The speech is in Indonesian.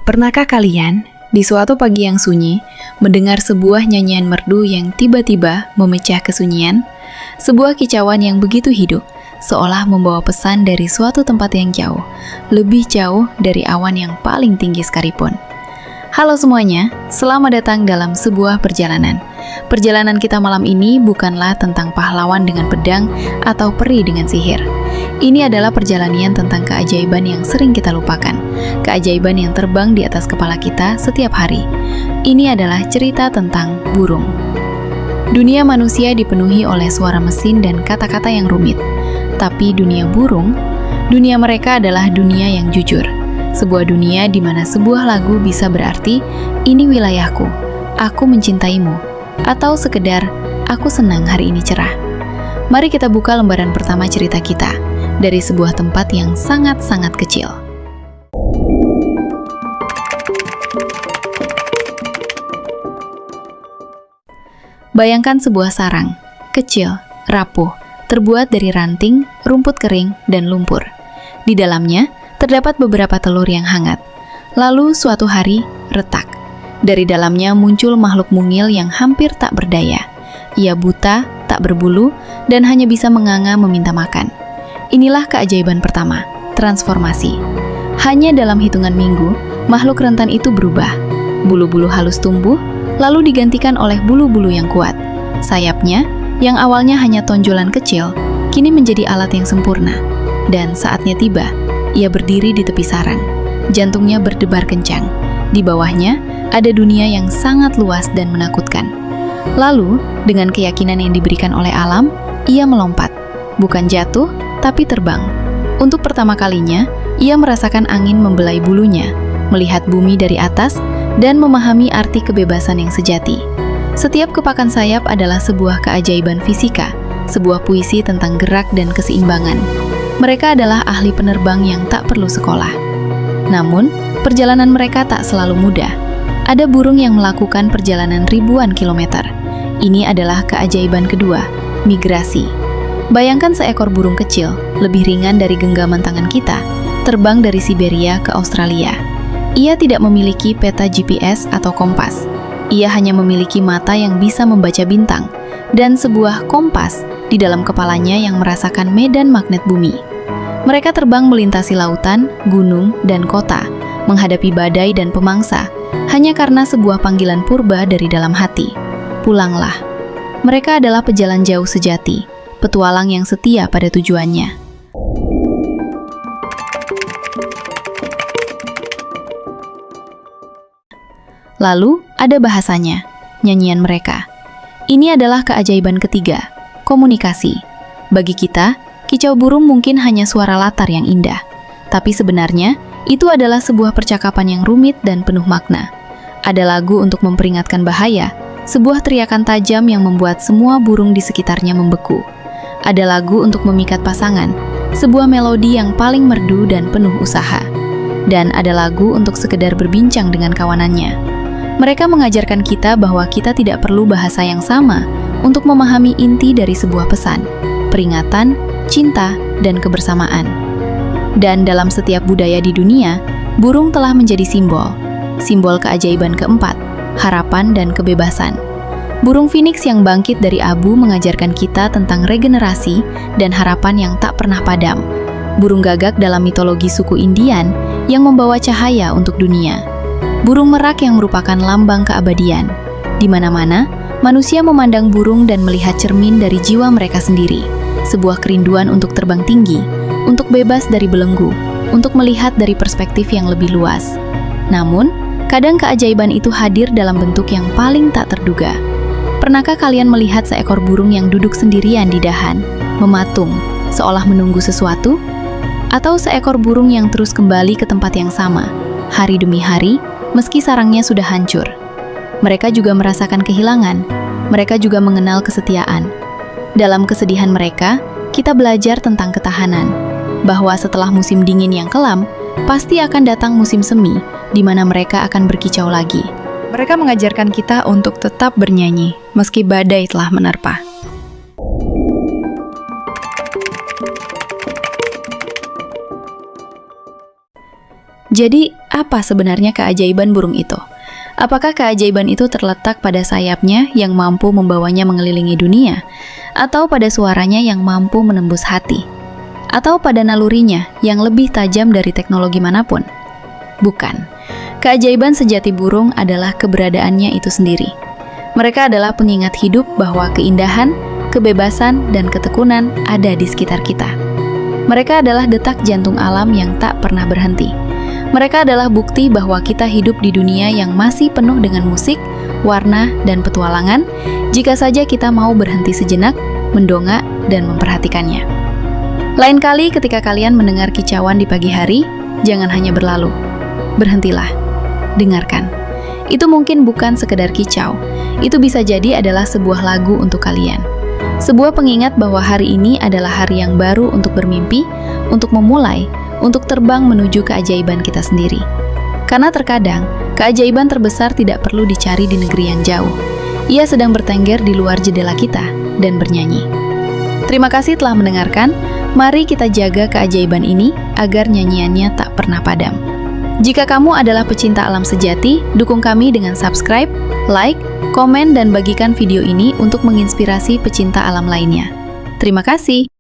Pernahkah kalian, di suatu pagi yang sunyi, mendengar sebuah nyanyian merdu yang tiba-tiba memecah kesunyian? Sebuah kicauan yang begitu hidup, seolah membawa pesan dari suatu tempat yang jauh, lebih jauh dari awan yang paling tinggi sekalipun. Halo semuanya, selamat datang dalam sebuah perjalanan. Perjalanan kita malam ini bukanlah tentang pahlawan dengan pedang atau peri dengan sihir. Ini adalah perjalanan tentang keajaiban yang sering kita lupakan, keajaiban yang terbang di atas kepala kita setiap hari. Ini adalah cerita tentang burung. Dunia manusia dipenuhi oleh suara mesin dan kata-kata yang rumit. Tapi dunia burung, dunia mereka adalah dunia yang jujur. Sebuah dunia di mana sebuah lagu bisa berarti, ini wilayahku, aku mencintaimu, atau sekedar, aku senang hari ini cerah. Mari kita buka lembaran pertama cerita kita, dari sebuah tempat yang sangat-sangat kecil. Bayangkan sebuah sarang, kecil, rapuh, terbuat dari ranting, rumput kering, dan lumpur. Di dalamnya, terdapat beberapa telur yang hangat. Lalu suatu hari, retak. Dari dalamnya muncul makhluk mungil yang hampir tak berdaya. Ia buta, tak berbulu, dan hanya bisa menganga meminta makan. Inilah keajaiban pertama, transformasi. Hanya dalam hitungan minggu, makhluk rentan itu berubah. Bulu-bulu halus tumbuh, lalu digantikan oleh bulu-bulu yang kuat. Sayapnya, yang awalnya hanya tonjolan kecil, kini menjadi alat yang sempurna. Dan saatnya tiba, ia berdiri di tepi sarang. Jantungnya berdebar kencang. Di bawahnya, ada dunia yang sangat luas dan menakutkan. Lalu, dengan keyakinan yang diberikan oleh alam, ia melompat. Bukan jatuh, tapi terbang. Untuk pertama kalinya, ia merasakan angin membelai bulunya, melihat bumi dari atas, dan memahami arti kebebasan yang sejati. Setiap kepakan sayap adalah sebuah keajaiban fisika, sebuah puisi tentang gerak dan keseimbangan. Mereka adalah ahli penerbang yang tak perlu sekolah. Namun, perjalanan mereka tak selalu mudah. Ada burung yang melakukan perjalanan ribuan kilometer. Ini adalah keajaiban kedua, migrasi. Bayangkan seekor burung kecil, lebih ringan dari genggaman tangan kita, terbang dari Siberia ke Australia. Ia tidak memiliki peta GPS atau kompas. Ia hanya memiliki mata yang bisa membaca bintang, dan sebuah kompas di dalam kepalanya yang merasakan medan magnet bumi. Mereka terbang melintasi lautan, gunung, dan kota, menghadapi badai dan pemangsa, hanya karena sebuah panggilan purba dari dalam hati. Pulanglah. Mereka adalah pejalan jauh sejati, petualang yang setia pada tujuannya. Lalu, ada bahasanya, nyanyian mereka. Ini adalah keajaiban ketiga, komunikasi. Bagi kita, kicau burung mungkin hanya suara latar yang indah. Tapi sebenarnya, itu adalah sebuah percakapan yang rumit dan penuh makna. Ada lagu untuk memperingatkan bahaya, sebuah teriakan tajam yang membuat semua burung di sekitarnya membeku. Ada lagu untuk memikat pasangan, sebuah melodi yang paling merdu dan penuh usaha. Dan ada lagu untuk sekedar berbincang dengan kawanannya. Mereka mengajarkan kita bahwa kita tidak perlu bahasa yang sama untuk memahami inti dari sebuah pesan, peringatan, cinta, dan kebersamaan. Dan dalam setiap budaya di dunia, burung telah menjadi simbol keajaiban keempat, harapan dan kebebasan. Burung Phoenix yang bangkit dari abu mengajarkan kita tentang regenerasi dan harapan yang tak pernah padam. Burung gagak dalam mitologi suku Indian yang membawa cahaya untuk dunia. Burung merak yang merupakan lambang keabadian. Di mana-mana, manusia memandang burung dan melihat cermin dari jiwa mereka sendiri. Sebuah kerinduan untuk terbang tinggi, untuk bebas dari belenggu, untuk melihat dari perspektif yang lebih luas. Namun, kadang keajaiban itu hadir dalam bentuk yang paling tak terduga. Pernahkah kalian melihat seekor burung yang duduk sendirian di dahan, mematung, seolah menunggu sesuatu? Atau seekor burung yang terus kembali ke tempat yang sama, hari demi hari, meski sarangnya sudah hancur? Mereka juga merasakan kehilangan, mereka juga mengenal kesetiaan. Dalam kesedihan mereka, kita belajar tentang ketahanan, bahwa setelah musim dingin yang kelam, pasti akan datang musim semi, di mana mereka akan berkicau lagi. Mereka mengajarkan kita untuk tetap bernyanyi, meski badai telah menerpa. Jadi, apa sebenarnya keajaiban burung itu? Apakah keajaiban itu terletak pada sayapnya yang mampu membawanya mengelilingi dunia? Atau pada suaranya yang mampu menembus hati? Atau pada nalurinya yang lebih tajam dari teknologi manapun? Bukan. Keajaiban sejati burung adalah keberadaannya itu sendiri. Mereka adalah pengingat hidup bahwa keindahan, kebebasan, dan ketekunan ada di sekitar kita. Mereka adalah detak jantung alam yang tak pernah berhenti. Mereka adalah bukti bahwa kita hidup di dunia yang masih penuh dengan musik, warna, dan petualangan, jika saja kita mau berhenti sejenak, mendongak, dan memperhatikannya. Lain kali ketika kalian mendengar kicauan di pagi hari, jangan hanya berlalu. Berhentilah, dengarkan. Itu mungkin bukan sekedar kicau, itu bisa jadi adalah sebuah lagu untuk kalian. Sebuah pengingat bahwa hari ini adalah hari yang baru untuk bermimpi, untuk memulai, untuk terbang menuju keajaiban kita sendiri. Karena terkadang, keajaiban terbesar tidak perlu dicari di negeri yang jauh. Ia sedang bertengger di luar jendela kita dan bernyanyi. Terima kasih telah mendengarkan. Mari kita jaga keajaiban ini agar nyanyiannya tak pernah padam. Jika kamu adalah pecinta alam sejati, dukung kami dengan subscribe, like, komen, dan bagikan video ini untuk menginspirasi pecinta alam lainnya. Terima kasih.